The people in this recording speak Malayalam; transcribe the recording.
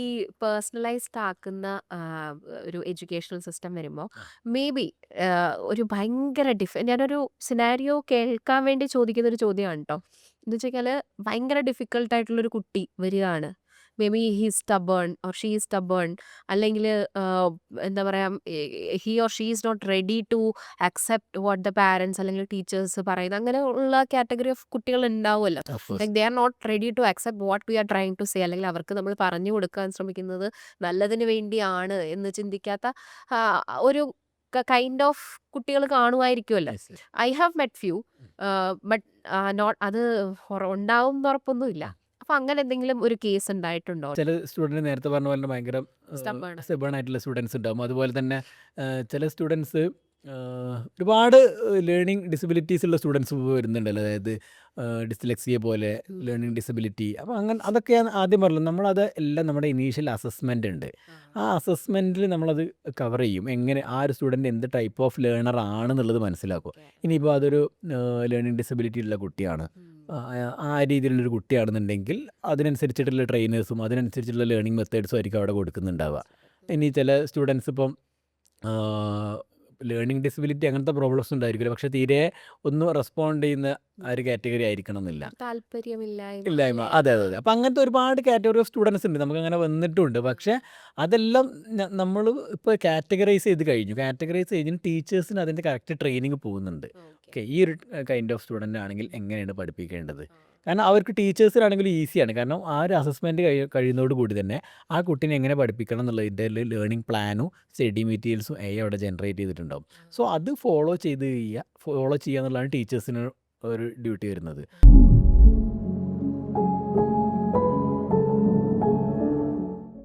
ഈ പേഴ്സണലൈസ്ഡ് ആക്കുന്ന ഒരു എഡ്യൂക്കേഷണൽ സിസ്റ്റം വരുമ്പോൾ ആ. മേ ബി ഒരു ഭയങ്കര ഞാനൊരു സിനാരിയോ കേൾക്കാൻ വേണ്ടി ചോദിക്കുന്ന ഒരു ചോദ്യമാണ് കേട്ടോ. എന്ന് വെച്ച് കഴിഞ്ഞാൽ ഭയങ്കര ഡിഫിക്കൽട്ട് ആയിട്ടുള്ളൊരു കുട്ടി വരികയാണ്. May be he stubborn or she stubborn, അല്ലെങ്കിൽ എന്താ പറയുക, he or she is not ready to accept what the parents അല്ലെങ്കിൽ ടീച്ചേഴ്സ് പറയുന്നത്. അങ്ങനെ ഉള്ള കാറ്റഗറി ഓഫ് കുട്ടികൾ ഉണ്ടാവുമല്ലോ. Of course. Like they are not ready to accept what we are trying to say, അല്ലെങ്കിൽ അവർക്ക് നമ്മൾ പറഞ്ഞു കൊടുക്കാൻ ശ്രമിക്കുന്നത് നല്ലതിന് വേണ്ടിയാണ് എന്ന് ചിന്തിക്കാത്ത ആ, ഒരു കൈൻഡ് ഓഫ് കുട്ടികൾ കാണുമായിരിക്കുമല്ലോ. Yes, yes. I have met few, but not അത് ഉണ്ടാവും എന്ന് ഉറപ്പൊന്നുമില്ല. അപ്പൊ അങ്ങനെ എന്തെങ്കിലും ഒരു കേസ് ഉണ്ടായിട്ടുണ്ടോ? ചില സ്റ്റുഡൻറ്റ് നേരത്തെ പറഞ്ഞ പോലെ തന്നെ ഭയങ്കര സ്റ്റബേൺ. സ്റ്റബേൺ ആയിട്ടുള്ള സ്റ്റുഡൻസ് ഉണ്ടാവും. അതുപോലെ തന്നെ ചില സ്റ്റുഡൻസ് ഒരുപാട് ലേണിംഗ് ഡിസബിലിറ്റീസ് ഉള്ള സ്റ്റുഡൻസ് വരുന്നുണ്ടല്ലോ. അതായത് ഡിസ്ലെക്സിയ പോലെ ലേണിംഗ് ഡിസബിലിറ്റി. അപ്പോൾ അങ്ങനെ അതൊക്കെയാണ് ആദ്യം പറഞ്ഞത്. നമ്മളത് എല്ലാം നമ്മുടെ ഇനീഷ്യൽ അസസ്മെൻ്റ് ഉണ്ട്. ആ അസസ്മെൻറ്റിൽ നമ്മളത് കവർ ചെയ്യും. എങ്ങനെ ആ ഒരു സ്റ്റുഡൻറ്റ് എന്ത് ടൈപ്പ് ഓഫ് ലേണർ ആണെന്നുള്ളത് മനസ്സിലാക്കും. ഇനിയിപ്പോൾ അതൊരു ലേണിംഗ് ഡിസബിലിറ്റി ഉള്ള കുട്ടിയാണ്, ആ രീതിയിലുള്ളൊരു കുട്ടിയാണെന്നുണ്ടെങ്കിൽ അതിനനുസരിച്ചിട്ടുള്ള ട്രെയിനേഴ്സും അതിനനുസരിച്ചുള്ള ലേണിംഗ് മെത്തേഡ്സും ആയിരിക്കും അവിടെ കൊടുക്കുന്നുണ്ടാവുക. ഇനി ചില സ്റ്റുഡൻസ് ഇപ്പം ലേണിംഗ് ഡിസബിലിറ്റി അങ്ങനത്തെ പ്രോബ്ലംസ് ഉണ്ടായിരിക്കില്ല, പക്ഷേ തീരെ ഒന്നും റെസ്പോണ്ട് ചെയ്യുന്ന ആ ഒരു കാറ്റഗറി ആയിരിക്കണം എന്നില്ല. താല്പര്യമില്ലായ്മ ഇല്ലായ്മ. അല്ലേ? അതെ, അതെ, അതെ. അപ്പം അങ്ങനത്തെ ഒരുപാട് കാറ്റഗറി ഓഫ് സ്റ്റുഡൻസ് ഉണ്ട്. നമുക്കങ്ങനെ വന്നിട്ടുമുണ്ട്. പക്ഷേ അതെല്ലാം നമ്മൾ ഇപ്പോൾ കാറ്റഗറൈസ് ചെയ്ത് കഴിഞ്ഞു. കാറ്റഗറൈസ് കഴിഞ്ഞ് ടീച്ചേഴ്സിന് അതിൻ്റെ കറക്റ്റ് ട്രെയിനിങ് പോകുന്നുണ്ട്. ഓക്കെ. ഓക്കെ, ഈ ഒരു കൈൻഡ് ഓഫ് സ്റ്റുഡൻ്റ് ആണെങ്കിൽ എങ്ങനെയാണ് പഠിപ്പിക്കേണ്ടത്. കാരണം അവർക്ക് ടീച്ചേഴ്സിനാണെങ്കിലും ഈസിയാണ്. കാരണം ആ ഒരു അസസ്മെൻറ്റ് കഴിയുന്നതോട് കൂടി തന്നെ ആ കുട്ടീനെ എങ്ങനെ പഠിപ്പിക്കണം എന്നുള്ളതിൻ്റെ ലേണിംഗ് പ്ലാനും സ്റ്റഡി മെറ്റീരിയൽസും അവിടെ ജനറേറ്റ് ചെയ്തിട്ടുണ്ടാവും. സോ അത് ഫോളോ ചെയ്യുക എന്നുള്ളതാണ് ടീച്ചേഴ്സിന് ഒരു ഡ്യൂട്ടി വരുന്നത്.